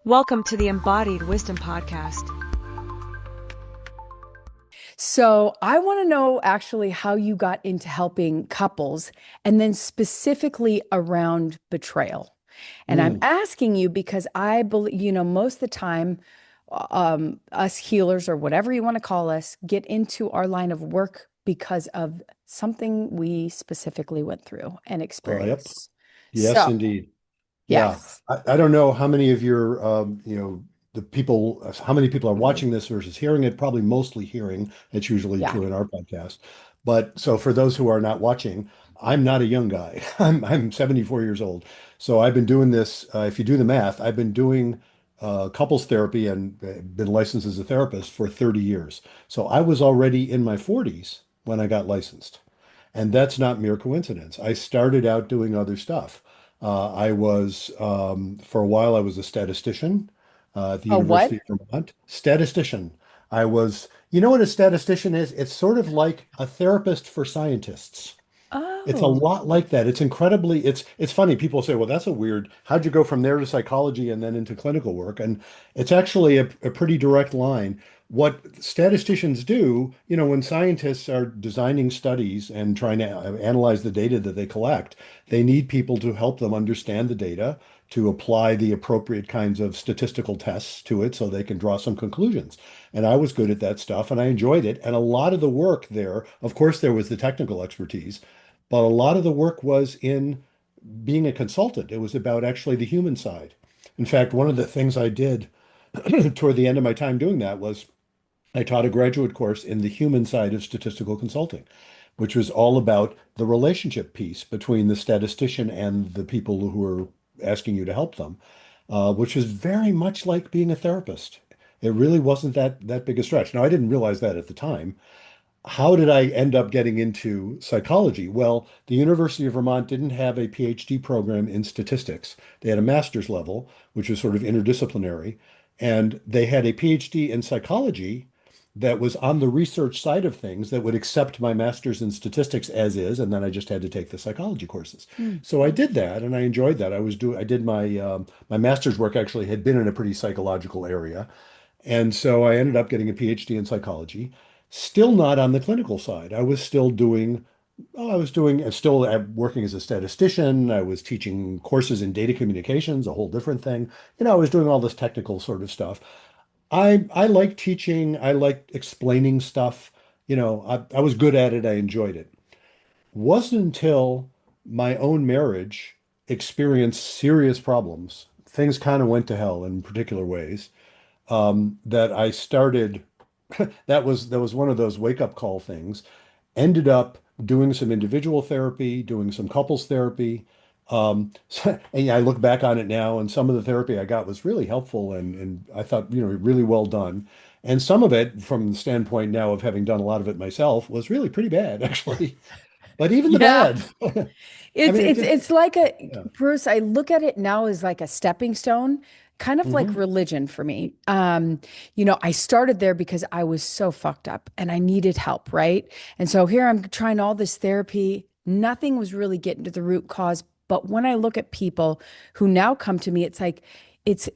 Welcome to the Embodied Wisdom Podcast. So I want to know actually how you got into helping couples and then specifically around betrayal. And I'm Mm. asking you because I believe, most of the time, us healers or whatever you want to call us get into our line of work because of something we specifically went through and Yep. experienced. Yes, So, indeed. Yeah. yes. I don't know how many of your, the people, how many people are Mhm. watching this versus hearing it, probably mostly hearing. It's usually Yeah. true in our podcast. But so for those who are not watching, I'm not a young guy. I'm 74 years old. So I've been doing this, if you do the math, I've been doing couples therapy and been licensed as a therapist for 30 years. So I was already in my 40s when I got licensed. And that's not mere coincidence. I started out doing other stuff. For a while, I was a statistician at the A what? University of Vermont. Statistician. You know what a statistician is? It's sort of like a therapist for scientists. It's a Oh, lot like that. It's funny. People say, well, that's a weird, how'd you go from there to psychology and then into clinical work? And it's actually a pretty direct line. What statisticians do, when scientists are designing studies and trying to analyze the data that they collect, they need people to help them understand the data, to apply the appropriate kinds of statistical tests to it so they can draw some conclusions. And I was good at that stuff and I enjoyed it. And a lot of the work there, of course, there was the technical expertise, but a lot of the work was in being a consultant. It was about actually the human side. In fact, one of the things I did toward the end of my time doing that was I taught a graduate course in the human side of statistical consulting, which was all about the relationship piece between the statistician and the people who are asking you to help them, which is very much like being a therapist. It really wasn't that big a stretch. Now, I didn't realize that at the time. How did I end up getting into psychology? Well, the University of Vermont didn't have a PhD program in statistics. They had a master's level, which was sort of interdisciplinary, and they had a PhD in psychology that was on the research side of things that would accept my master's in statistics as is, and then I just had to take the psychology courses. hmm. So I did that, and I enjoyed that. I did my master's work actually had been in a pretty psychological area, and so I ended up getting a PhD in psychology, still not on the clinical side. I was still working as a statistician. I was teaching courses in data communications, a whole different thing. I was doing all this technical sort of stuff. I like teaching. I like explaining stuff. I was good at it. I enjoyed it. Wasn't until my own marriage experienced serious problems. Things kind of went to hell in particular ways that I started. That was one of those wake up call things. Ended up doing some individual therapy, doing some couples therapy. And I look back on it now, and some of the therapy I got was really helpful, and I thought, really well done. And some of it, from the standpoint now of having done a lot of it myself, was really pretty bad, actually. But even the Yeah. bad, I It's mean, it's it's like yeah. Bruce, I look at it now as like a stepping stone, kind of like Hmm. religion for me. I started there because I was so fucked up and I needed help, right? And so here I'm trying all this therapy. Nothing was really getting to the root cause. But when I look at people who now come to me, it's like it's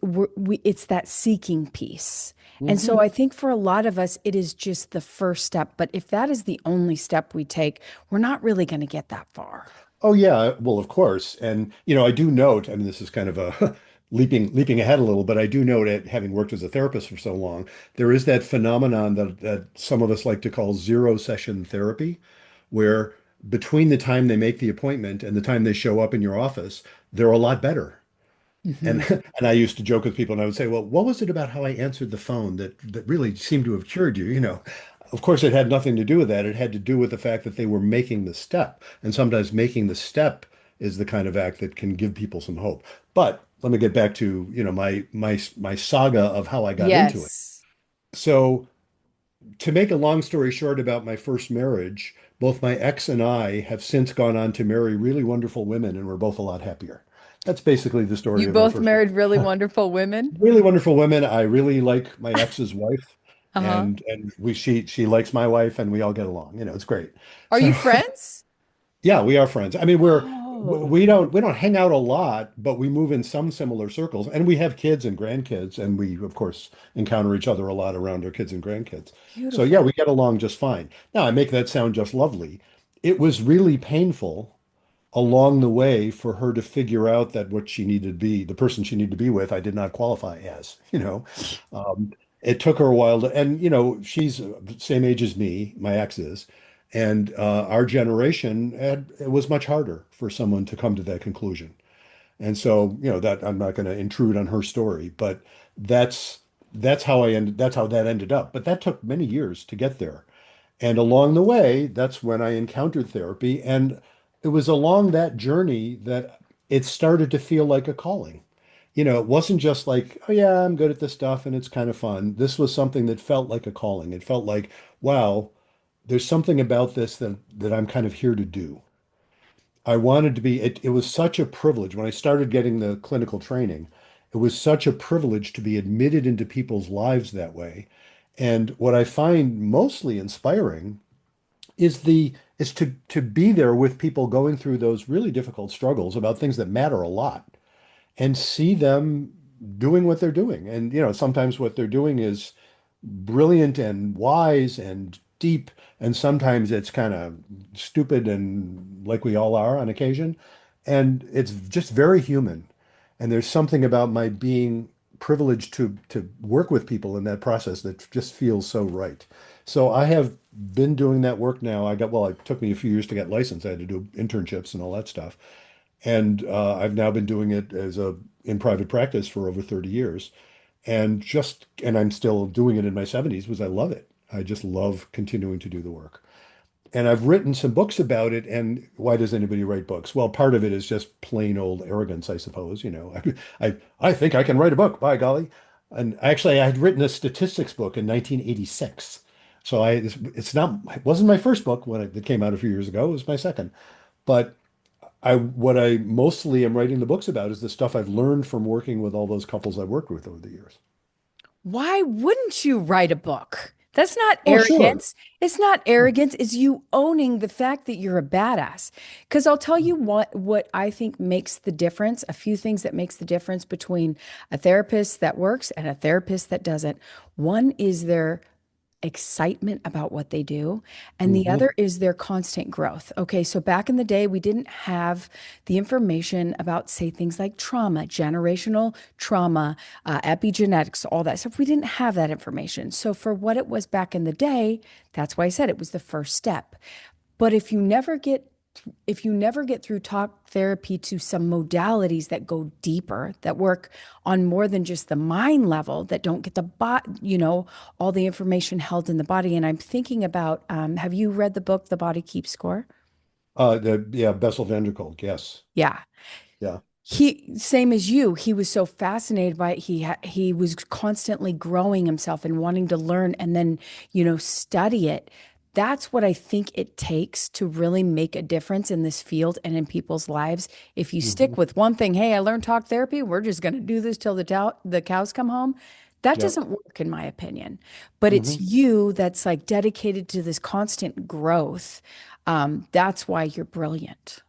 that seeking piece. And so Hmm. I think for a lot of us, it is just the first step. But if that is the only step we take, we're not really going to get that far. Oh yeah, well of course. And I do note, I mean this is kind of a leaping ahead a little, but I do note it having worked as a therapist for so long, there is that phenomenon that some of us like to call zero session therapy, where between the time they make the appointment and the time they show up in your office, they're a lot better. And Hmm. and I used to joke with people and I would say, well, what was it about how I answered the phone that really seemed to have cured you? Of course, it had nothing to do with that. It had to do with the fact that they were making the step. And sometimes making the step is the kind of act that can give people some hope. But let me get back to, my saga of how I got into it. Yes. So to make a long story short about my first marriage, both my ex and I have since gone on to marry really wonderful women, and we're both a lot happier. That's basically the story You of our both first married really marriage. wonderful women. Really wonderful women. I really like my ex's wife, Uh-huh. and she likes my wife, and we all get along. It's great. Are you So friends? yeah, we are friends. I mean, Oh, we don't hang out a lot, but we move in some similar circles, and we have kids and grandkids, and we of course encounter each other a lot around our kids and grandkids. So yeah, beautiful. we get along just fine. Now I make that sound just lovely. It was really painful along the way for her to figure out that what she needed to be, the person she needed to be with, I did not qualify as, you know. Um, it took her a while to, and she's the same age as me, my ex is, and our generation it was much harder for someone to come to that conclusion. And so, that I'm not going to intrude on her story, but that's that's how that ended up. But that took many years to get there. And along the way, that's when I encountered therapy. And it was along that journey that it started to feel like a calling. It wasn't just like, oh, yeah, I'm good at this stuff and it's kind of fun. This was something that felt like a calling. It felt like, wow, there's something about this that I'm kind of here to do. I wanted to be, it was such a privilege when I started getting the clinical training. It was such a privilege to be admitted into people's lives that way. And what I find mostly inspiring is to be there with people going through those really difficult struggles about things that matter a lot and see them doing what they're doing. And sometimes what they're doing is brilliant and wise and deep, and sometimes it's kind of stupid and like we all are on occasion. And it's just very human. And there's something about my being privileged to work with people in that process that just feels so right. So I have been doing that work now. It took me a few years to get licensed. I had to do internships and all that stuff. And I've now been doing it in private practice for over 30 years. And I'm still doing it in my 70s because I love it. I just love continuing to do the work. And I've written some books about it. And why does anybody write books? Well, part of it is just plain old arrogance, I suppose. I think I can write a book, by golly. And actually, I had written a statistics book in 1986. So it wasn't my first book it came out a few years ago. It was my second. But what I mostly am writing the books about is the stuff I've learned from working with all those couples I've worked with over the years. Why wouldn't you write a book? That's not Oh, sure. arrogance. It's not arrogance. It's you owning the fact that you're a badass. Because I'll tell you what I think makes the difference, a few things that makes the difference between a therapist that works and a therapist that doesn't. One is their excitement about what they do, and the Hmm. other is their constant growth. Okay, so back in the day, we didn't have the information about, say, things like trauma, generational trauma, epigenetics, all that stuff. We didn't have that information. So, for what it was back in the day, that's why I said it was the first step. But if you never get through talk therapy to some modalities that go deeper, that work on more than just the mind level, that don't get all the information held in the body. And I'm thinking about, have you read the book, The Body Keeps Score? Yeah, Bessel van der Kolk. Yes. Yeah. Yeah. He, same as you, he was so fascinated by it. He was constantly growing himself and wanting to learn and then, study it. That's what I think it takes to really make a difference in this field and in people's lives. If you Hmm. stick with one thing, hey, I learned talk therapy, we're just going to do this till the cows come home. That Yeah. doesn't work in my opinion. But it's Hmm. you that's like dedicated to this constant growth. That's why you're brilliant.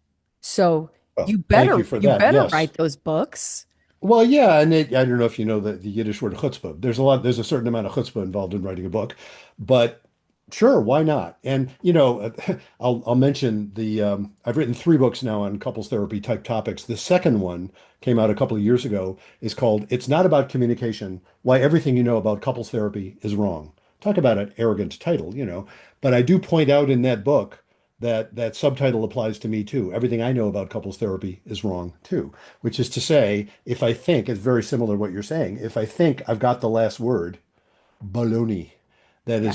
So Well, you thank better you for you that. better Yes. write those books. Well, yeah, and I don't know if you know the Yiddish word chutzpah. There's a certain amount of chutzpah involved in writing a book, but sure, why not? And I'll mention I've written three books now on couples therapy type topics. The second one came out a couple of years ago, is called "It's Not About Communication: Why Everything You Know About Couples Therapy Is Wrong." Talk about an arrogant title. But I do point out in that book that that subtitle applies to me too. Everything I know about couples therapy is wrong too, which is to say, if I think, it's very similar to what you're saying, if I think I've got the last word, baloney. Yeah.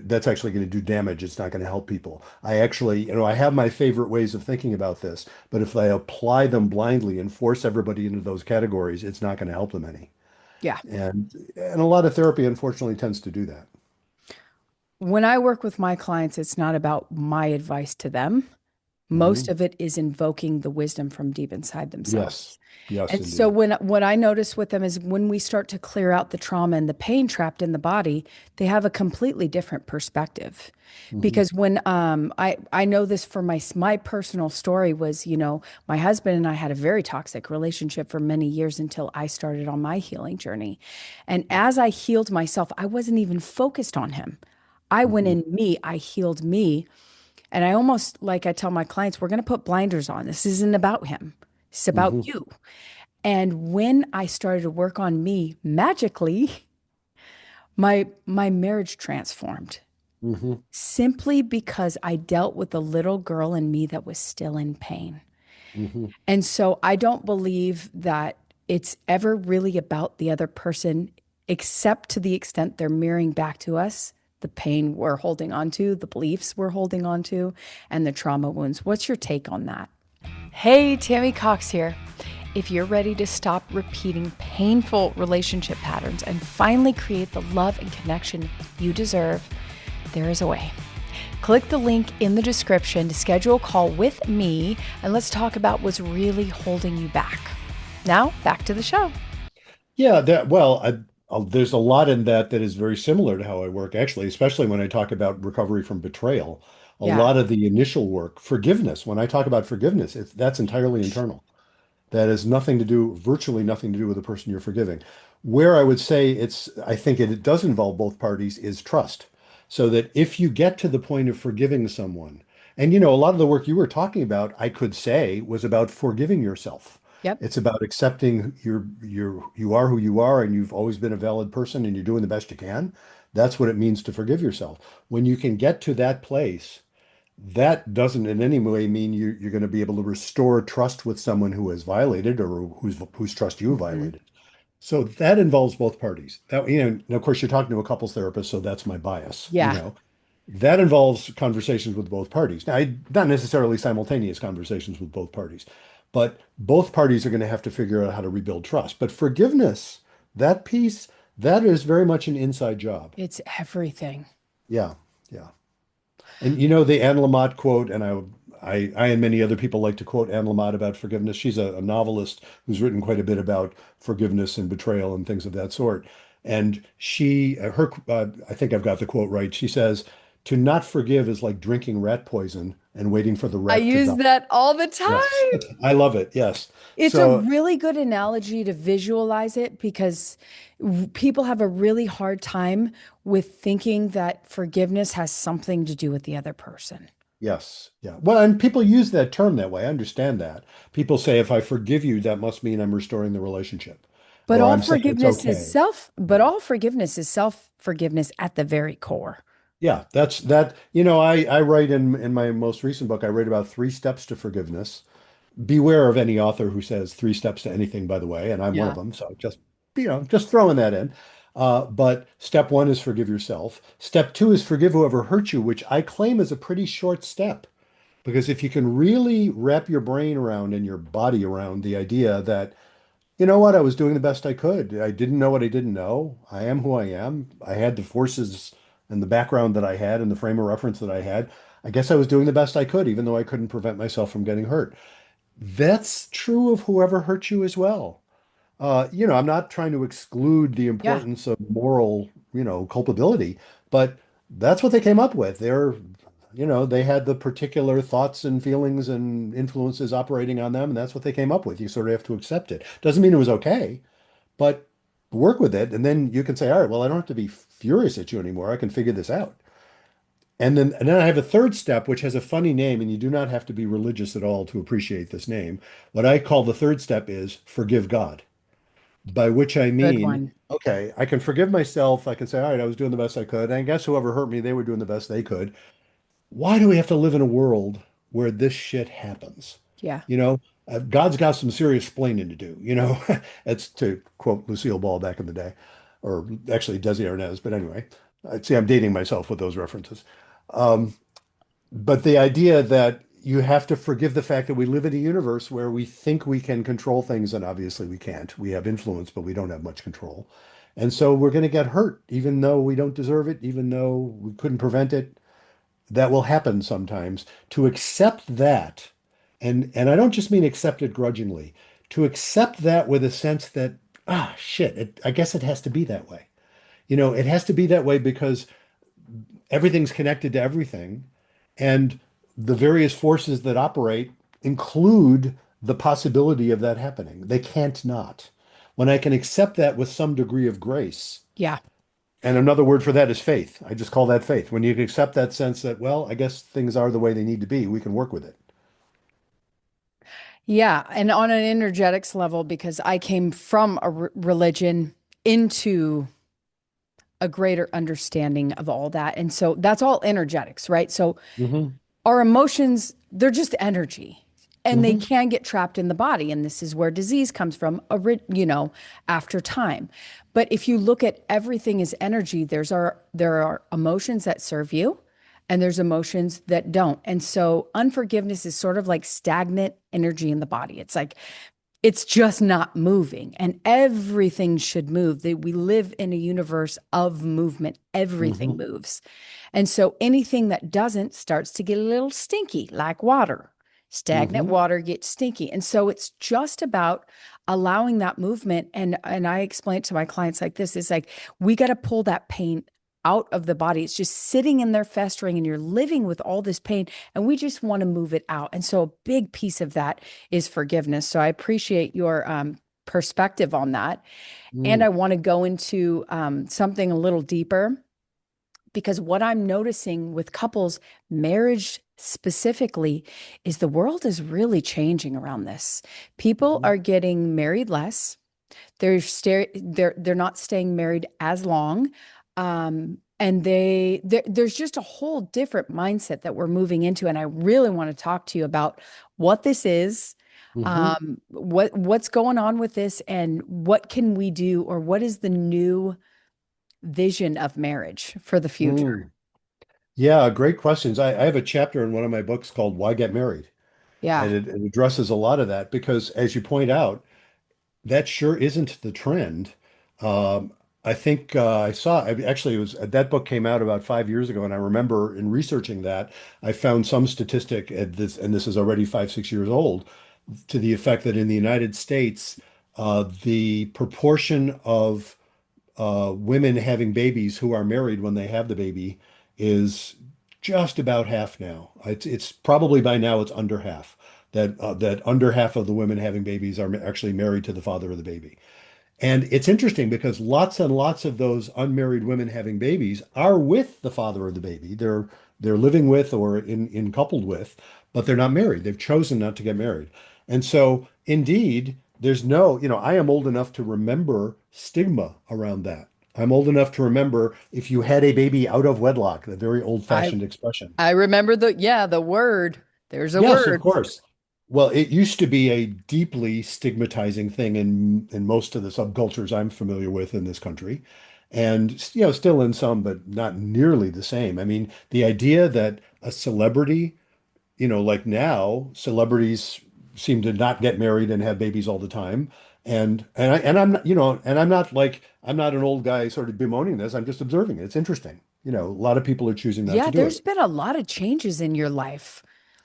That's actually gonna do damage. It's not gonna help people. I actually, I have my favorite ways of thinking about this, but if I apply them blindly and force everybody into those categories, it's not gonna help them any. Yeah. And a lot of therapy, unfortunately, tends to do that. When I work with my clients, it's not about my advice to them. Most of it is invoking the wisdom from deep inside Yes. themselves. Yes, And so indeed. when what I notice with them is when we start to clear out the trauma and the pain trapped in the body, they have a completely different perspective. Hmm. Because when I know this for my personal story was, my husband and I had a very toxic relationship for many years until I started on my healing journey. And as I healed myself, I wasn't even focused on him. I went Hmm. in me, I healed me, and I almost like I tell my clients, we're going to put blinders on. This isn't about him. It's about Hmm. you. And when I started to work on me, magically, my marriage transformed Hmm. simply because I dealt with the little girl in me that was still in pain. Hmm. And so I don't believe that it's ever really about the other person, except to the extent they're mirroring back to us the pain we're holding on to, the beliefs we're holding on to, and the trauma wounds. What's your take on that? Hey, Tammy Cox here. If you're ready to stop repeating painful relationship patterns and finally create the love and connection you deserve, there is a way. Click the link in the description to schedule a call with me, and let's talk about what's really holding you back. Now, back to the show. Yeah, there's a lot in that is very similar to how I work, actually, especially when I talk about recovery from betrayal. A Yeah. lot of the initial work, forgiveness, when I talk about forgiveness, that's entirely internal. That has nothing to do, virtually nothing to do with the person you're forgiving. Where I would say I think it does involve both parties is trust. So that if you get to the point of forgiving someone, and a lot of the work you were talking about, I could say was about forgiving yourself. Yep. It's about accepting you are who you are and you've always been a valid person and you're doing the best you can. That's what it means to forgive yourself. When you can get to that place, that doesn't in any way mean you're going to be able to restore trust with someone who has violated or whose trust you Hmm. violated. So that involves both parties. That, and of course, you're talking to a couples therapist, so that's my bias. Yeah. That involves conversations with both parties. Now, not necessarily simultaneous conversations with both parties, but both parties are going to have to figure out how to rebuild trust. But forgiveness, that piece, that is very much an inside job. It's everything. Yeah, yeah. And the Anne Lamott quote, and I and many other people like to quote Anne Lamott about forgiveness. She's a novelist who's written quite a bit about forgiveness and betrayal and things of that sort. And I think I've got the quote right. She says, "To not forgive is like drinking rat poison and waiting for the I rat to use die." that all the time. Yes, I love it. Yes. It's a So really good analogy to visualize it because people have a really hard time with thinking that forgiveness has something to do with the other person. yes, yeah. Well, and people use that term that way. I understand that. People say, if I forgive you, that must mean I'm restoring the relationship, But or all I'm saying it's forgiveness is okay. self, but Yeah. all forgiveness is self-forgiveness at the very core. Yeah, that's that. I write in my most recent book, I write about 3 steps to forgiveness. Beware of any author who says 3 steps to anything, by the way, and I'm one of Yeah. them. So just throwing that in. But step one is forgive yourself. Step two is forgive whoever hurt you, which I claim is a pretty short step. Because if you can really wrap your brain around and your body around the idea that, you know what, I was doing the best I could. I didn't know what I didn't know. I am who I am. I had the forces and the background that I had and the frame of reference that I had. I guess I was doing the best I could, even though I couldn't prevent myself from getting hurt. That's true of whoever hurt you as well. I'm not trying to exclude the Yeah. importance of moral, culpability, but that's what they came up with. They had the particular thoughts and feelings and influences operating on them, and that's what they came up with. You sort of have to accept it. Doesn't mean it was okay, but work with it, and then you can say, all right, well, I don't have to be furious at you anymore. I can figure this out. And then I have a third step, which has a funny name, and you do not have to be religious at all to appreciate this name. What I call the third step is forgive God, by which I Good mean, one. okay, I can forgive myself. I can say, all right, I was doing the best I could. And I guess whoever hurt me, they were doing the best they could. Why do we have to live in a world where this shit happens? Yeah. God's got some serious explaining to do. It's to quote Lucille Ball back in the day, or actually Desi Arnaz. But anyway, I see I'm dating myself with those references. Um, but the idea that you have to forgive the fact that we live in a universe where we think we can control things, and obviously we can't. We have influence, but we don't have much control. And so we're going to get hurt, even though we don't deserve it, even though we couldn't prevent it. that will happen sometimes, to accept that, and I don't just mean accept it grudgingly, to accept that with a sense that, shit, I guess it has to be that way. It has to be that way because everything's connected to everything, and the various forces that operate include the possibility of that happening. They can't not. When I can accept that with some degree of grace, Yeah. and another word for that is faith. I just call that faith. When you can accept that sense that, well, I guess things are the way they need to be, we can work with it. Yeah. And on an energetics level, because I came from a religion into a greater understanding of all that. And so that's all energetics, right? So Hmm. our emotions, they're just energy and they Hmm. can get trapped in the body. And this is where disease comes from, after time. But if you look at everything as energy, there are emotions that serve you and there's emotions that don't. And so unforgiveness is sort of like stagnant energy in the body. It's like it's just not moving, and everything should move. That we live in a universe of movement. Everything Hmm. moves. And so anything that doesn't starts to get a little stinky, like water. Stagnant Hmm. water gets stinky. And so it's just about allowing that movement. And I explain it to my clients like this: is like we got to pull that pain out of the body. It's just sitting in there festering and you're living with all this pain and we just want to move it out. And so a big piece of that is forgiveness. So I appreciate your perspective on that. And I Mm. want to go into something a little deeper because what I'm noticing with couples, marriage specifically, is the world is really changing around this. People Mhm. are getting married less. They're not staying married as long. And there's just a whole different mindset that we're moving into. And I really want to talk to you about what this is, Hmm. what's going on with this, and what can we do, or what is the new vision of marriage for the future? Mm. Yeah, great questions. I have a chapter in one of my books called Why Get Married? Yeah. And it addresses a lot of that because, as you point out, that sure isn't the trend. Um, I think actually, it was that book came out about 5 years ago, and I remember in researching that, I found some statistic and this is already 5, 6 years old, to the effect that in the United States, the proportion of women having babies who are married when they have the baby is just about half now. It's probably by now it's under half. That under half of the women having babies are actually married to the father of the baby. And it's interesting because lots and lots of those unmarried women having babies are with the father of the baby. They're living with or in coupled with, but they're not married. They've chosen not to get married. And so indeed, there's no, I am old enough to remember stigma around that. I'm old enough to remember if you had a baby out of wedlock, the very I old-fashioned expression. I remember the word. There's a Yes, of word. course. Well, it used to be a deeply stigmatizing thing in most of the subcultures I'm familiar with in this country. And still in some, but not nearly the same. I mean, the idea that a celebrity, like now, celebrities seem to not get married and have babies all the time. I'm not, and I'm not an old guy sort of bemoaning this. I'm just observing it. It's interesting. A lot of people are choosing not Yeah, to do there's it. been a lot of changes in your life.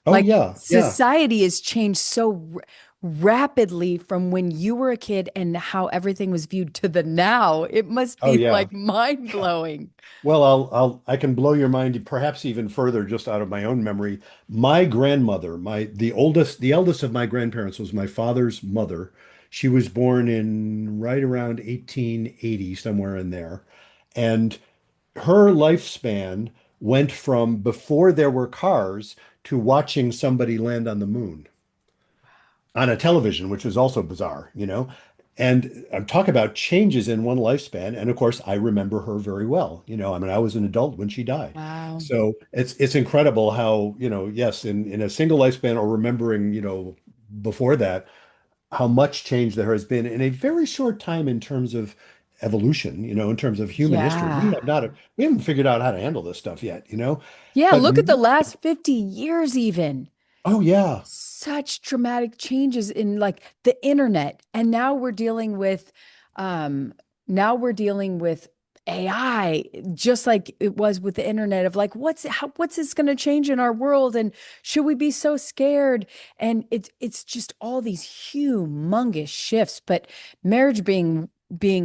Oh Like yeah, yeah. society has changed so rapidly from when you were a kid and how everything was viewed to the now. It must Oh be yeah. like mind blowing. Well, I can blow your mind perhaps even further just out of my own memory. My grandmother, the eldest of my grandparents was my father's mother. She was born in right around 1880, somewhere in there. And her lifespan went from before there were cars to watching somebody land on the moon on a television, which was also bizarre. And I'm talking about changes in one lifespan. And of course, I remember her very well. I mean, I was an adult when she died. Wow. So it's incredible how, yes, in a single lifespan or remembering, before that, how much change there has been in a very short time in terms of evolution, in terms of human history. Yeah. We haven't figured out how to handle this stuff yet. Yeah, But look at the last 50 years even. oh yeah. Such dramatic changes in like the internet. And now we're dealing with AI, just like it was with the internet of like, what's this going to change in our world? And should we be so scared? And it's just all these humongous shifts, but marriage being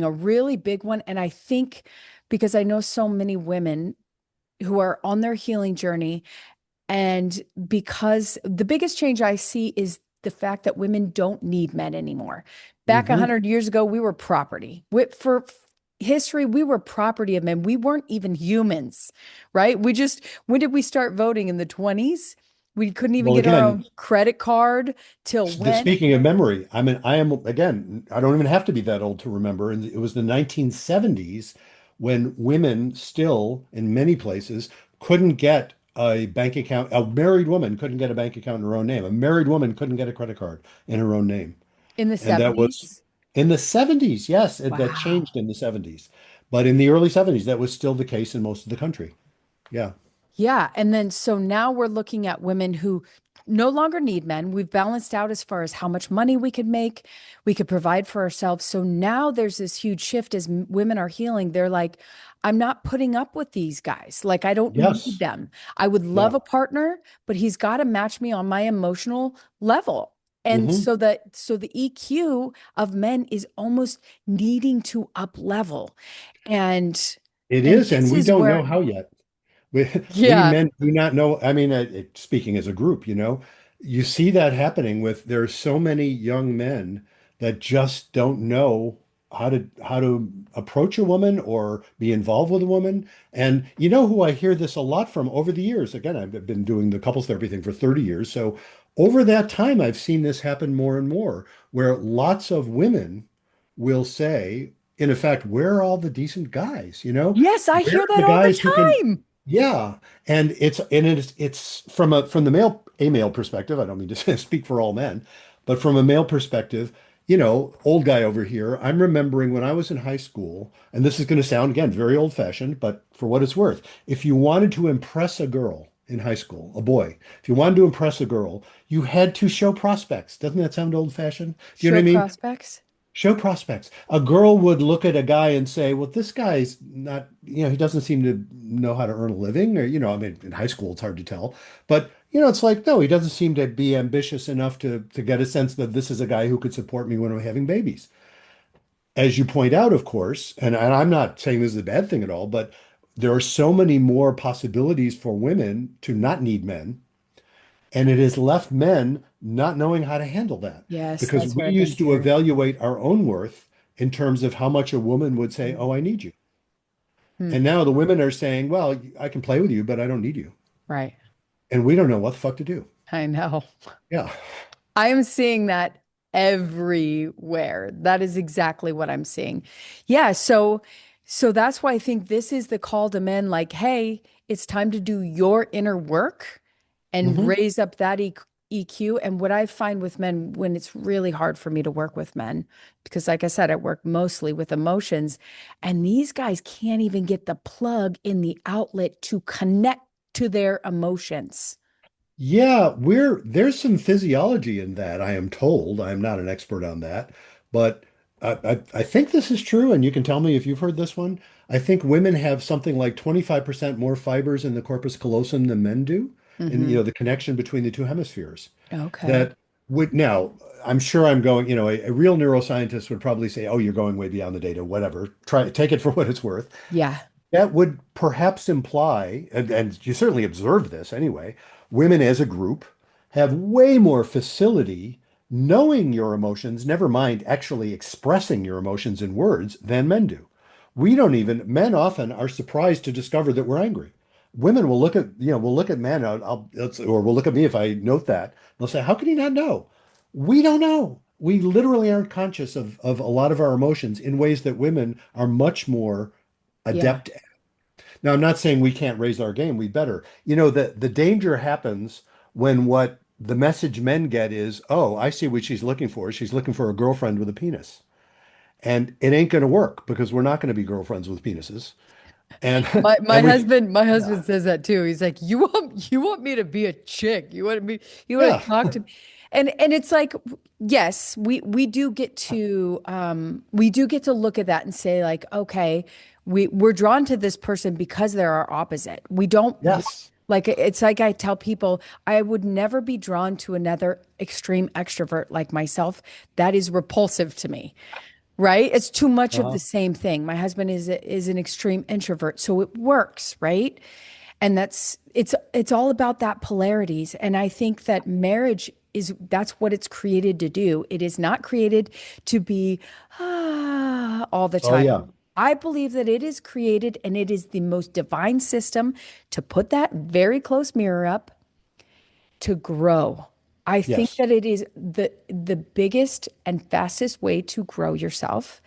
a really big one. And I think because I know so many women who are on their healing journey, and because the biggest change I see is the fact that women don't need men anymore. Back Hmm. 100 years ago, we were property. For history, we were property of men. We weren't even humans, right? When did we start voting? In the 20s? We couldn't even Well, get our again, own credit card till when? speaking of memory, I mean, I am, again, I don't even have to be that old to remember. And it was the 1970s when women still, in many places, couldn't get a bank account. A married woman couldn't get a bank account in her own name. A married woman couldn't get a credit card in her own name. In the And that was 70s? in the 70s. Yes, that Wow. changed in the 70s. But in the early 70s, that was still the case in most of the country. Yeah. Yeah. And then so now we're looking at women who no longer need men. We've balanced out as far as how much money we could make, we could provide for ourselves. So now there's this huge shift as women are healing. They're like, I'm not putting up with these guys. Like, I don't need Yes. them. I would love Yeah. a partner, but he's got to match me on my emotional level. And Hmm. so the EQ of men is almost needing to up level. And It and is, and this we is don't where, know how yet. We, we yeah. men do not know. I mean, speaking as a group, you see that happening with there are so many young men that just don't know how to approach a woman or be involved with a woman. And you know who I hear this a lot from over the years? Again, I've been doing the couples therapy thing for 30 years. So over that time, I've seen this happen more and more, where lots of women will say, in effect, where are all the decent guys? Yes, I Where hear are that the all the guys who can, time. yeah, and it's from the male perspective. I don't mean to speak for all men, but from a male perspective, old guy over here. I'm remembering when I was in high school, and this is going to sound again very old-fashioned, but for what it's worth, if you wanted to impress a girl in high school, a boy, if you wanted to impress a girl, you had to show prospects. Doesn't that sound old-fashioned? Do you know what Show I mean? prospects. Show prospects. A girl would look at a guy and say, well, this guy's not, he doesn't seem to know how to earn a living. Or, I mean, in high school, it's hard to tell. But, it's like, no, he doesn't seem to be ambitious enough to get a sense that this is a guy who could support me when I'm having babies. As you point out, of course, and I'm not saying this is a bad thing at all, but there are so many more possibilities for women to not need men, and it has left men not knowing how to handle that Yes, because that's we what I've been used to hearing. evaluate our own worth in terms of how much a woman would say, Mm. "Oh, I need you." Hmm. And now the women are saying, "Well, I can play with you, but I don't need you." Right. And we don't know what the fuck to do. I know. Yeah. I am seeing that everywhere. That is exactly what I'm seeing. Yeah, so that's why I think this is the call to men like, hey, it's time to do your inner work and Hmm. raise up that EQ. And what I find with men when it's really hard for me to work with men, because like I said, I work mostly with emotions, and these guys can't even get the plug in the outlet to connect to their emotions. Yeah, there's some physiology in that, I am told. I'm not an expert on that, but I think this is true, and you can tell me if you've heard this one. I think women have something like 25% more fibers in the corpus callosum than men do, and Hmm. the connection between the two hemispheres. Okay. That would now, I'm sure I'm going, a real neuroscientist would probably say, "Oh, you're going way beyond the data, whatever. Try take it for what it's worth." Yeah. That would perhaps imply, and you certainly observe this anyway, women as a group have way more facility knowing your emotions, never mind actually expressing your emotions in words, than men do. Men often are surprised to discover that we're angry. Women will look at men, or will look at me if I note that. They'll say, "How can he not know?" We don't know. We literally aren't conscious of a lot of our emotions in ways that women are much more Yeah. adept. Now, I'm not saying we can't raise our game. We better. The danger happens when what the message men get is, "Oh, I see what she's looking for. She's looking for a girlfriend with a penis." And it ain't going to work because we're not going to be girlfriends with penises. And My and we husband yeah. says that too. He's like, you want me to be a chick. You want to Yeah. talk to me. And it's like, yes, we do get to look at that and say like, okay, we're drawn to this person because they're our opposite. We don't Yes. like it's like I tell people I would never be drawn to another extreme extrovert like myself. That is repulsive to me. Right? It's too much of Uh-huh. the same thing. My husband is an extreme introvert, so it works, right? And it's all about that polarities. And I think that marriage that's what it's created to do. It is not created to be all the Oh time. yeah. I believe that it is created and it is the most divine system to put that very close mirror up to grow. I think Yes. that it is the biggest and fastest way to grow yourself,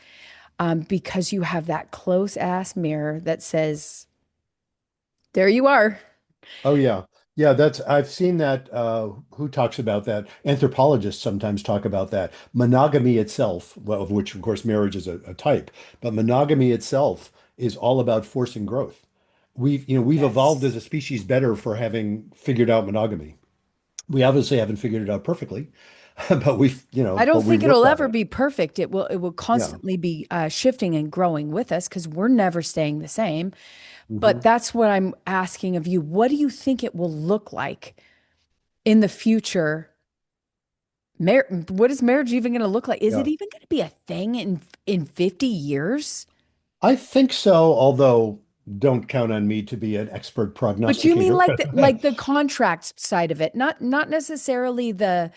because you have that close ass mirror that says, "There you are." Oh yeah. Yeah, that's I've seen that who talks about that? Anthropologists sometimes talk about that. Monogamy itself, well, of which of course marriage is a type, but monogamy itself is all about forcing growth. We've evolved as Yes. a species better for having figured out monogamy. We obviously haven't figured it out perfectly, but I don't but we've think worked it'll on ever it. be perfect. It will Yeah. constantly be shifting and growing with us because we're never staying the same. But Hmm. that's what I'm asking of you. What do you think it will look like in the future? What is marriage even going to look like? Is it Yeah. even going to be a thing in 50 years? I think so, although don't count on me to be an expert But you mean prognosticator. like the contract side of it, not necessarily the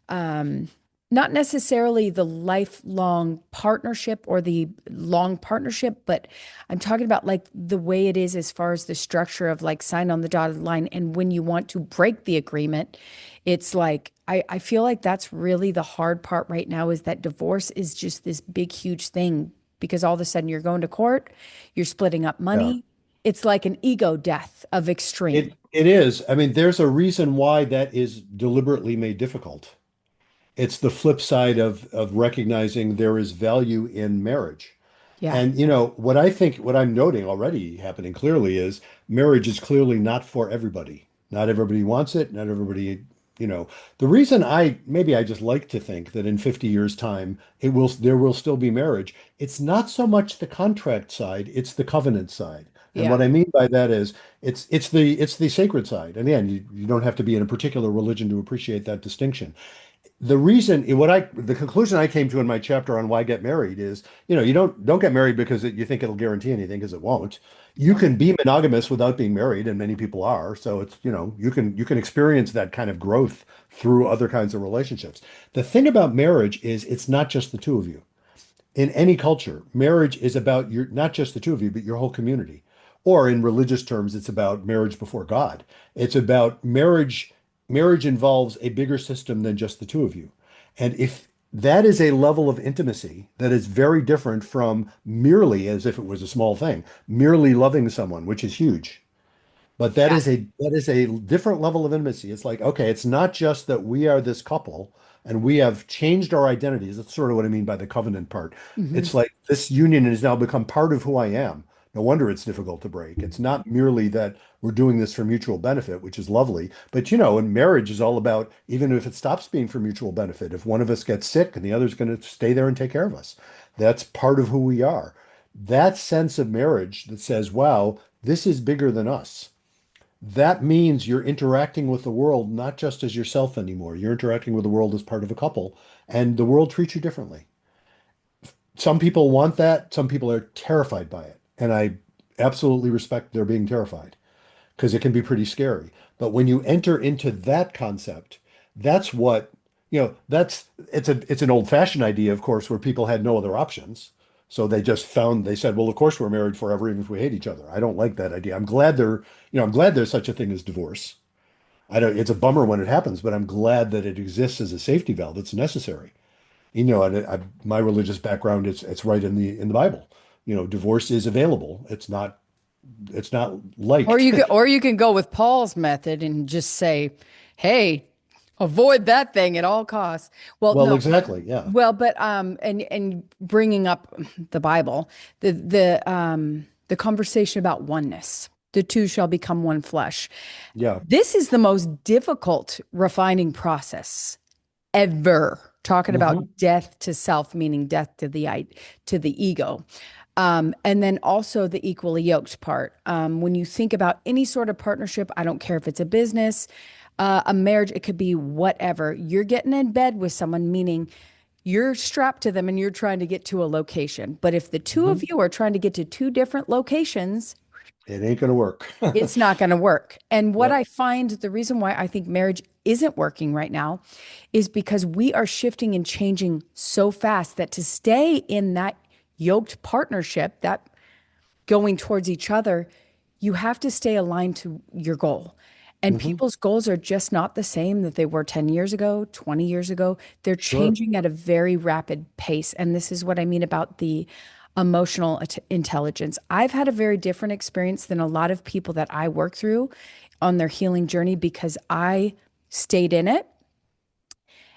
um not necessarily the lifelong partnership or the long partnership, but I'm talking about like the way it is as far as the structure of like sign on the dotted line. And when you want to break the agreement, it's like I feel like that's really the hard part right now is that divorce is just this big, huge thing because all of a sudden you're going to court, you're splitting up Yeah. money. It's like an ego death of extreme. It is. I mean, there's a reason why that is deliberately made difficult. It's the flip side of recognizing there is value in marriage. Yeah. And what I'm noting already happening clearly is marriage is clearly not for everybody. Not everybody wants it. Not everybody, the reason maybe I just like to think that in 50 years' time, there will still be marriage. It's not so much the contract side, it's the covenant side. And Yeah. what I mean by that is it's the sacred side. And again, you don't have to be in a particular religion to appreciate that distinction. The conclusion I came to in my chapter on why get married is, you don't get married because you think it'll guarantee anything because it won't. You No. can be monogamous without being married, and many people are. So you can experience that kind of growth through other kinds of relationships. The thing about marriage is it's not just the two of you in any culture, marriage is about your not just the two of you, but your whole community. Or in religious terms, it's about marriage before God. It's about marriage. Marriage involves a bigger system than just the two of you. And if that is a level of intimacy that is very different from merely, as if it was a small thing, merely loving someone, which is huge. But that Yeah. is a different level of intimacy. It's like, okay, it's not just that we are this couple and we have changed our identities. That's sort of what I mean by the covenant part. Hmm. It's like this union has now become part of who I am. No wonder it's difficult to break. It's not merely that we're doing this for mutual benefit, which is lovely. But and marriage is all about, even if it stops being for mutual benefit, if one of us gets sick and the other's going to stay there and take care of us, that's part of who we are. That sense of marriage that says, wow, this is bigger than us, that means you're interacting with the world not just as yourself anymore. You're interacting with the world as part of a couple, and the world treats you differently. Some people want that, some people are terrified by it. And I absolutely respect their being terrified because it can be pretty scary. But when you enter into that concept, that's what, it's an old-fashioned idea, of course, where people had no other options. So they said, well, of course we're married forever, even if we hate each other. I don't like that idea. I'm glad there's such a thing as divorce. It's a bummer when it happens, but I'm glad that it exists as a safety valve. It's necessary. My religious background, it's right in the Bible. Divorce is available. It's not Or liked. you can go with Paul's method and just say, "Hey, avoid that thing at all costs." Well, Well, no. exactly. Yeah. Well, but and bringing up the Bible, the conversation about oneness. The two shall become one flesh. Yeah. This is the most difficult refining process ever. Talking about Hmm. death to self, meaning death to to the ego. And then also the equally yoked part. When you think about any sort of partnership, I don't care if it's a business, a marriage, it could be whatever. You're getting in bed with someone, meaning you're strapped to them and you're trying to get to a location. But if the two of Hmm. you are trying to get to two different locations, It ain't going to work. it's not going to work. And what Yep. I find the reason why I think marriage isn't working right now is because we are shifting and changing so fast that to stay in that yoked partnership, that going towards each other, you have to stay aligned to your goal. And Hmm. people's goals are just not the same that they were 10 years ago, 20 years ago. They're Sure. changing at a very rapid pace. And this is what I mean about the emotional intelligence. I've had a very different experience than a lot of people that I work through on their healing journey because I stayed in it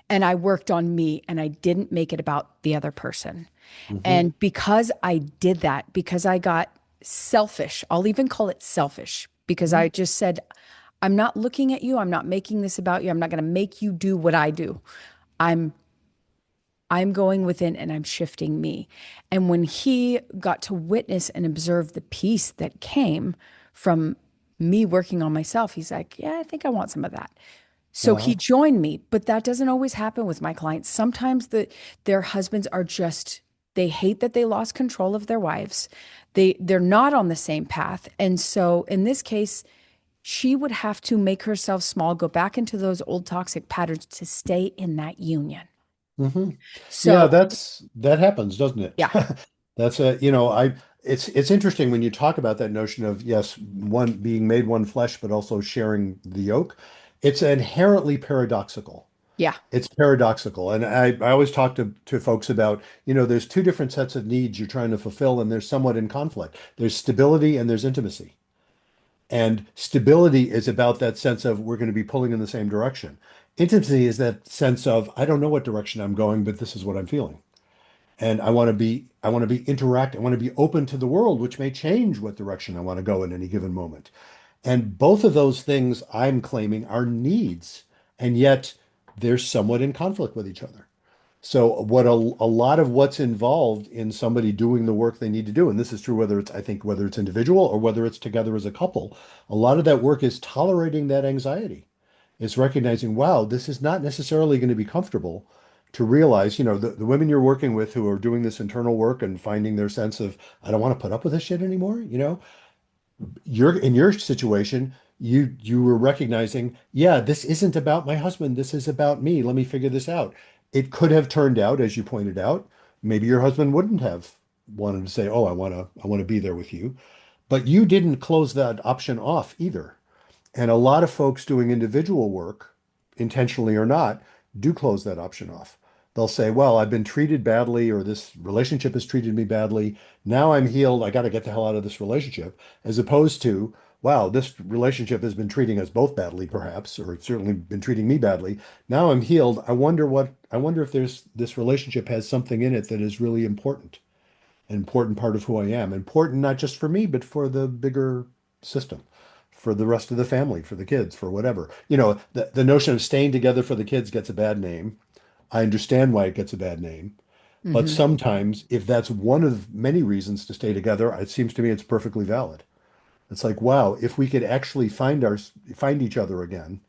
and I worked on me and I didn't make it about the other person. Hmm. And because I did that, because I got selfish, I'll even call it selfish, because I just said, I'm not looking at you. I'm not making this about you. I'm not going to make you do what I do. I'm I'm going within and I'm shifting me. And when he got to witness and observe the peace that came from me working on myself, he's like, yeah, I think I want some of that. So he Uh-huh. joined me, but that doesn't always happen with my clients. Sometimes their husbands are just they hate that they lost control of their wives. They're not on the same path. And so in this case, she would have to make herself small, go back into those old toxic patterns to stay in that union. Hmm. Yeah, So, that happens, doesn't it? yeah. That's a, you know, I it's interesting when you talk about that notion of yes, one being made one flesh, but also sharing the yoke. It's inherently paradoxical. Yeah. It's paradoxical. And I always talk to folks about, there's two different sets of needs you're trying to fulfill, and they're somewhat in conflict. There's stability and there's intimacy. And stability is about that sense of we're going to be pulling in the same direction. Intimacy is that sense of I don't know what direction I'm going, but this is what I'm feeling. And I want to be interact, I want to be open to the world, which may change what direction I want to go in any given moment. And both of those things I'm claiming are needs, and yet they're somewhat in conflict with each other. So a lot of what's involved in somebody doing the work they need to do, and this is true whether it's I think whether it's individual or whether it's together as a couple, a lot of that work is tolerating that anxiety. It's recognizing, wow, this is not necessarily going to be comfortable to realize, the women you're working with who are doing this internal work and finding their sense of, I don't want to put up with this shit anymore, you're in your situation, you were recognizing, yeah, this isn't about my husband, this is about me. Let me figure this out. It could have turned out, as you pointed out, maybe your husband wouldn't have wanted to say, oh, I want to be there with you. But you didn't close that option off either. And a lot of folks doing individual work, intentionally or not, do close that option off. They'll say, well, I've been treated badly, or this relationship has treated me badly. Now I'm healed. I got to get the hell out of this relationship. As opposed to, wow, this relationship has been treating us both badly, perhaps, or it's certainly been treating me badly. Now I'm healed. I wonder if this relationship has something in it that is really important, an important part of who I am. Important not just for me, but for the bigger system, for the rest of the family, for the kids, for whatever. The notion of staying together for the kids gets a bad name. I understand why it gets a bad name. But Hmm. sometimes, if that's one of many reasons to stay together, it seems to me it's perfectly valid. It's like, wow, if we could actually find each other again,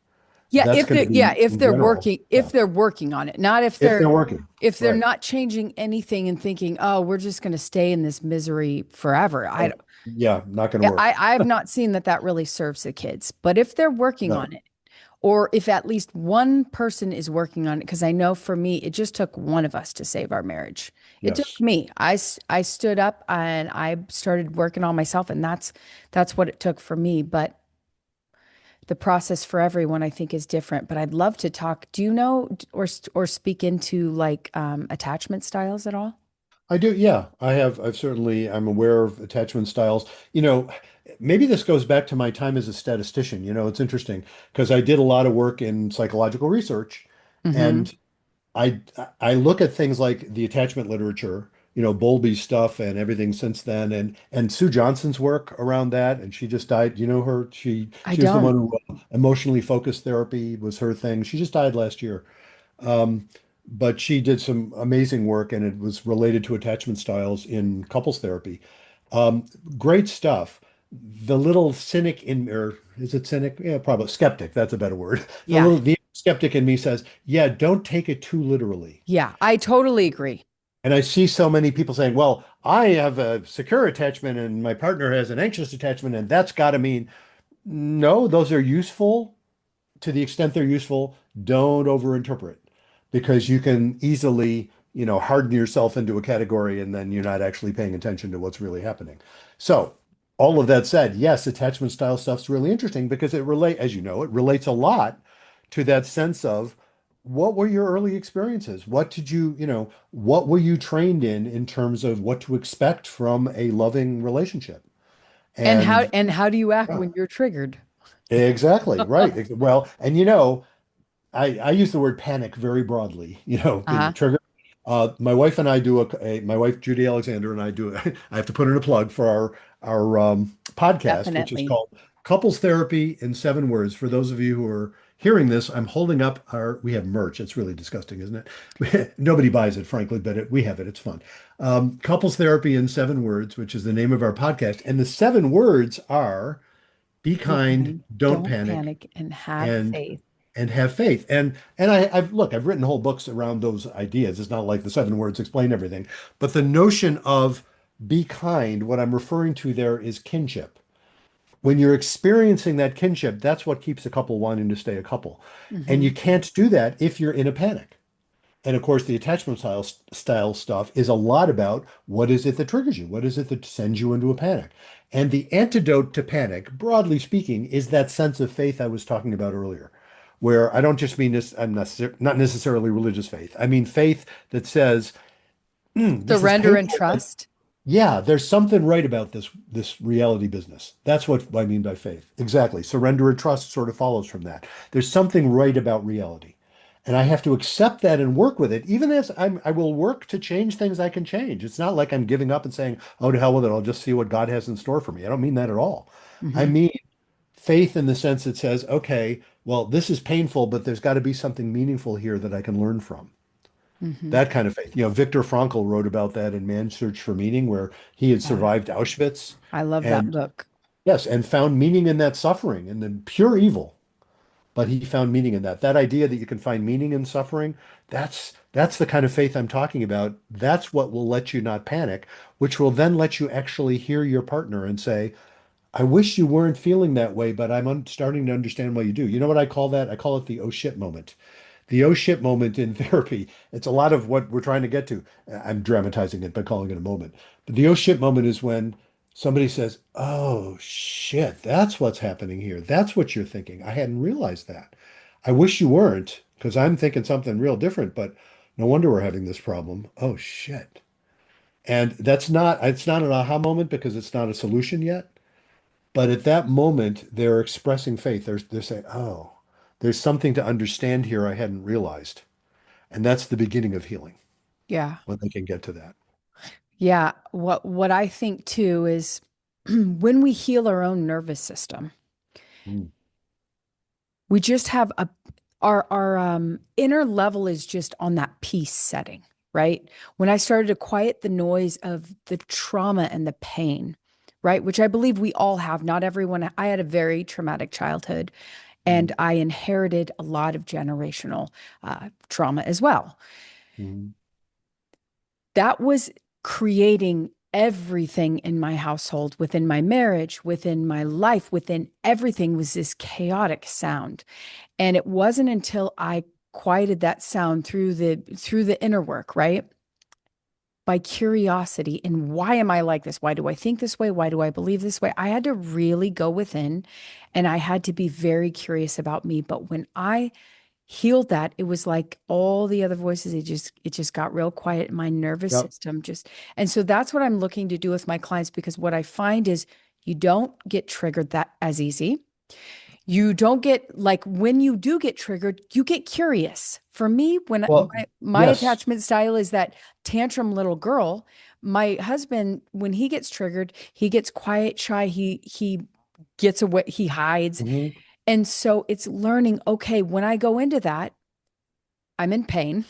Yeah, that's going to be if in they're general. working, Yeah. if they're working on it, not If they're working. if they're Right. not changing anything and thinking, "Oh, we're just going to stay in this misery forever." Oh, yeah, not going to work. I have not seen that that really serves the kids. But if they're working No. on it, or if at least one person is working on it, because I know for me, it just took one of us to save our marriage. It took Yes. me. I stood up and I started working on myself, and that's what it took for me. But the process for everyone, I think, is different. But I'd love to talk. Do you know or speak into like attachment styles at all? I do, yeah. I'm aware of attachment styles. Maybe this goes back to my time as a statistician. It's interesting because I did a lot of work in psychological research, Mm-hmm. and I I look at things like the attachment literature, Bowlby's stuff and everything since then, and Sue Johnson's work around that, and she just died. You know her? She I she was the one don't. who emotionally focused therapy was her thing. She just died last year. Um, but she did some amazing work, and it was related to attachment styles in couples therapy. Um, Great stuff. The little cynic in, or is it cynic? Yeah, probably skeptic. That's a better word. Yeah. The skeptic in me says, yeah, don't take it too literally. Yeah. I totally agree. And I see so many people saying, well, I have a secure attachment and my partner has an anxious attachment, and that's got to mean no, those are useful to the extent they're useful. Don't overinterpret because you can easily, harden yourself into a category and then you're not actually paying attention to what's really happening. So, all of that said, yes, attachment style stuff's really interesting because as you know, it relates a lot to that sense of what were your early experiences? What did what were you trained in terms of what to expect from a loving relationship? And And how do you act yeah, when you're triggered? exactly, right. Well, and I use the word panic very broadly, being Uh-huh. triggered. My wife and I do my wife Judy Alexander and I do I have to put in a plug for our podcast, which is Definitely. called Couples Therapy in 7 Words. For those of you who are hearing this, I'm holding up we have merch. It's really disgusting, isn't it? Nobody buys it, frankly, but we have it. It's fun. Couples Therapy in 7 Words, which is the name of our podcast. And the 7 words are be Be kind, kind, don't don't panic, panic, and have and faith. have faith. And I've written whole books around those ideas. It's not like the 7 words explain everything, but the notion of be kind, what I'm referring to there is kinship. When you're experiencing that kinship, that's what keeps a couple wanting to stay a couple. And Hmm. you can't do that if you're in a panic. And of course, the attachment style stuff is a lot about what is it that triggers you? What is it that sends you into a panic? And the antidote to panic, broadly speaking, is that sense of faith I was talking about earlier, where I don't just mean this, not necessarily religious faith. I mean faith that says, this is Surrender and painful, but trust. yeah, there's something right about this reality business. That's what I mean by faith. Exactly. Surrender and trust sort of follows from that. There's something right about reality. And I have to accept that and work with it, even as I will work to change things I can change. It's not like I'm giving up and saying, oh, to hell with it, I'll just see what God has in store for me. I don't mean that at all. I Hmm. mean faith in the sense that says, okay, well, this is painful, but there's got to be something meaningful here that I can learn from. Hmm. That kind of faith. Viktor Frankl wrote about that in Man's Search for Meaning, where he had Yeah, survived Auschwitz I love that and book. yes, and found meaning in that suffering and the pure evil. But he found meaning in that. That idea that you can find meaning in suffering, that's the kind of faith I'm talking about. That's what will let you not panic, which will then let you actually hear your partner and say, I wish you weren't feeling that way, but starting to understand why you do. You know what I call that? I call it the oh shit moment. The oh shit moment in therapy. It's a lot of what we're trying to get to. I'm dramatizing it by calling it a moment. But the oh shit moment is when somebody says, oh shit, that's what's happening here. That's what you're thinking. I hadn't realized that. I wish you weren't, because I'm thinking something real different, but no wonder we're having this problem. Oh shit. And it's not an aha moment because it's not a solution yet. But at that moment, they're expressing faith. They're saying, oh, there's something to understand here I hadn't realized. And that's the beginning of healing Yeah. when they can get to that. Yeah. What I think too is when we heal our own nervous system, Mm. we just have our inner level is just on that peace setting, right? When I started to quiet the noise of the trauma and the pain, right? Which I believe we all have, not everyone. I had a very traumatic childhood and Mm. I inherited a lot of generational trauma as well. Mm. That was creating everything in my household, within my marriage, within my life, within everything was this chaotic sound. And it wasn't until I quieted that sound through the inner work, right? By curiosity and why am I like this? Why do I think this way? Why do I believe this way? I had to really go within and I had to be very curious about me. But when I healed that, it was like all the other voices, it just got real quiet. My nervous Yep. system just, and so that's what I'm looking to do with my clients because what I find is you don't get triggered that as easy. You don't get like when you do get triggered, you get curious. For me, when Well, my yes. attachment style is that tantrum little girl, my husband, when he gets triggered, he gets quiet, shy, he gets away, he hides. Mhm. And so it's learning, okay, when I go into that, I'm in pain.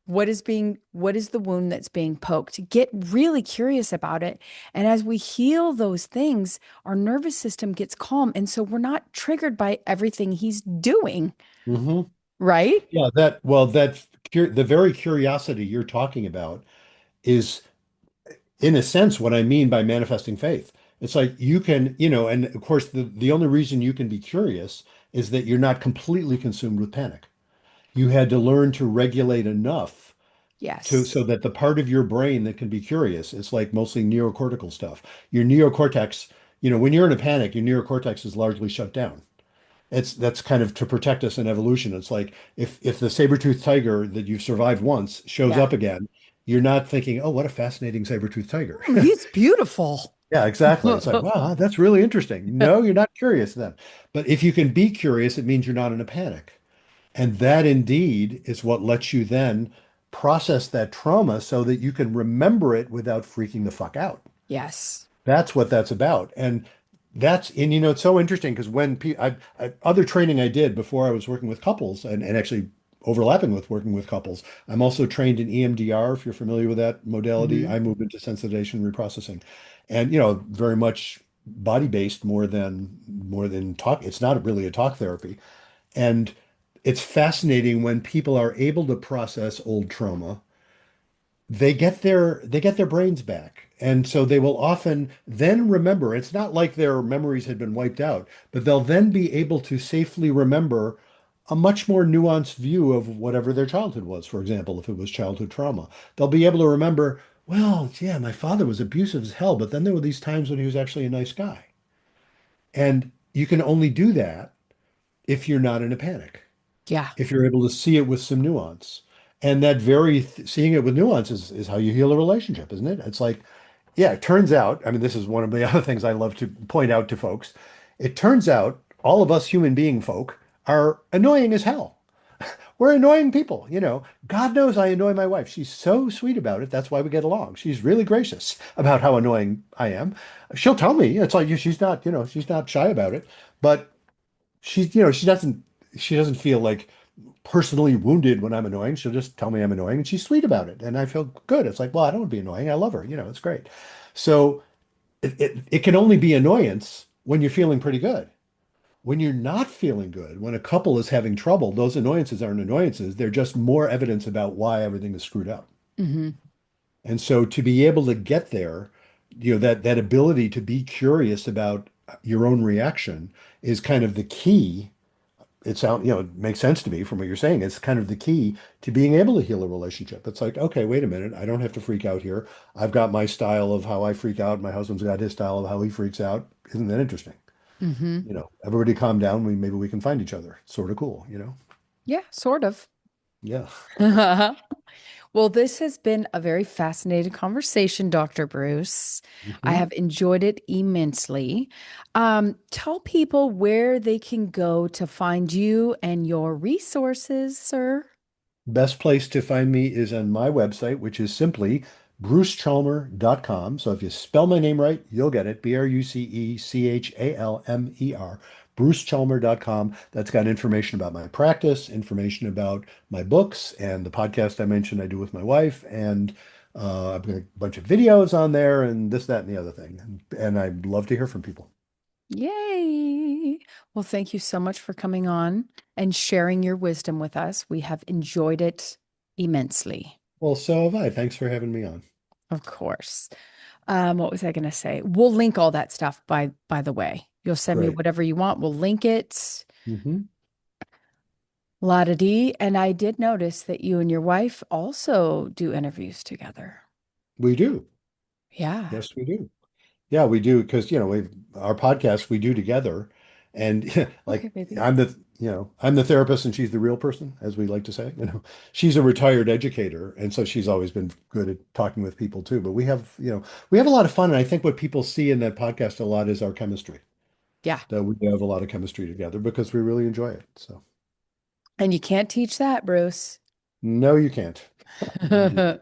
What is the wound that's being poked? Get really curious about it. And as we heal those things, our nervous system gets calm. And so we're not triggered by everything he's doing, Hmm. right? Yeah, the very curiosity you're talking about is, in a sense, what I mean by manifesting faith. It's like you can, and of course, the only reason you can be curious is that you're not completely consumed with panic. You had to learn to regulate enough to Yes. so that the part of your brain that can be curious, it's like mostly neocortical stuff. Your neocortex, when you're in a panic, your neocortex is largely shut down. That's kind of to protect us in evolution. It's like if the saber-toothed tiger that you've survived once shows Yeah. up again, you're not thinking, "Oh, what a fascinating saber-toothed tiger." Oh, he's beautiful. Yeah, exactly. It's like, wow, that's really interesting. No, you're not curious then. But if you can be curious, it means you're not in a panic. And that indeed is what lets you then process that trauma so that you can remember it without freaking the fuck out. Yes. That's what that's about. And it's so interesting because other training I did before I was working with couples and actually overlapping with working with couples, I'm also trained in EMDR, if you're familiar with that modality, Hmm. eye movement desensitization reprocessing. And, very much body based more than talk. It's not really a talk therapy. And it's fascinating when people are able to process old trauma, they get their brains back. And so they will often then remember. It's not like their memories had been wiped out, but they'll then be able to safely remember a much more nuanced view of whatever their childhood was. For example, if it was childhood trauma, they'll be able to remember, well, yeah, my father was abusive as hell, but then there were these times when he was actually a nice guy. And you can only do that if you're not in a panic, Yeah. if you're able to see it with some nuance. And that seeing it with nuance is how you heal a relationship, isn't it? It's like, yeah, it turns out, I mean, this is one of the other things I love to point out to folks. It turns out all of us human being folk are annoying as hell. We're annoying people, God knows I annoy my wife. She's so sweet about it. That's why we get along. She's really gracious about how annoying I am. She'll tell me. It's like she's not shy about it, but she doesn't feel like personally wounded when I'm annoying. She'll just tell me I'm annoying and she's sweet about it. And I feel good. It's like, well, I don't want to be annoying. I love her. It's great. So it can only be annoyance when you're feeling pretty good. When you're not feeling good, when a couple is having trouble, those annoyances aren't annoyances. They're just more evidence about why everything is screwed up. Hmm. And so to be able to get there, that ability to be curious about your own reaction is kind of the key. It makes sense to me from what you're saying. It's kind of the key to being able to heal a relationship. It's like, okay, wait a minute. I don't have to freak out here. I've got my style of how I freak out. My husband's got his style of how he freaks out. Isn't that interesting? Hmm. Everybody calm down. Maybe we can find each other. Sort of cool. Yeah, sort of. Yeah. Well, this has been a very fascinating conversation, Dr. Bruce. I Mhm. have enjoyed it immensely. Tell people where they can go to find you and your resources, sir. Best place to find me is on my website, which is simply brucechalmer.com. So if you spell my name right, you'll get it. BruceChalmer, brucechalmer.com. That's got information about my practice, information about my books, and the podcast I mentioned I do with my wife. And I've got a bunch of videos on there and this, that, and the other thing. And I'd love to hear from people. Yay. Well, thank you so much for coming on and sharing your wisdom with us. We have enjoyed it immensely. Well, so have I. Thanks for having me on. Of course. What was I going to say? We'll link all that stuff by the way. You'll send me Great. whatever you want. We'll link it. Hmm. La da dee. And I did notice that you and your wife also do interviews together. We do. Yeah. Yes, we do. Yeah, we do because our podcast we do together, and Okay, like baby. I'm the therapist and she's the real person, as we like to say. She's a retired educator, and so she's always been good at talking with people too. But we have a lot of fun, and I think what people see in that podcast a lot is our chemistry. Yeah. That we have a lot of chemistry together because we really enjoy it. So And you can't teach that, Bruce. no, you can't. No, you can't.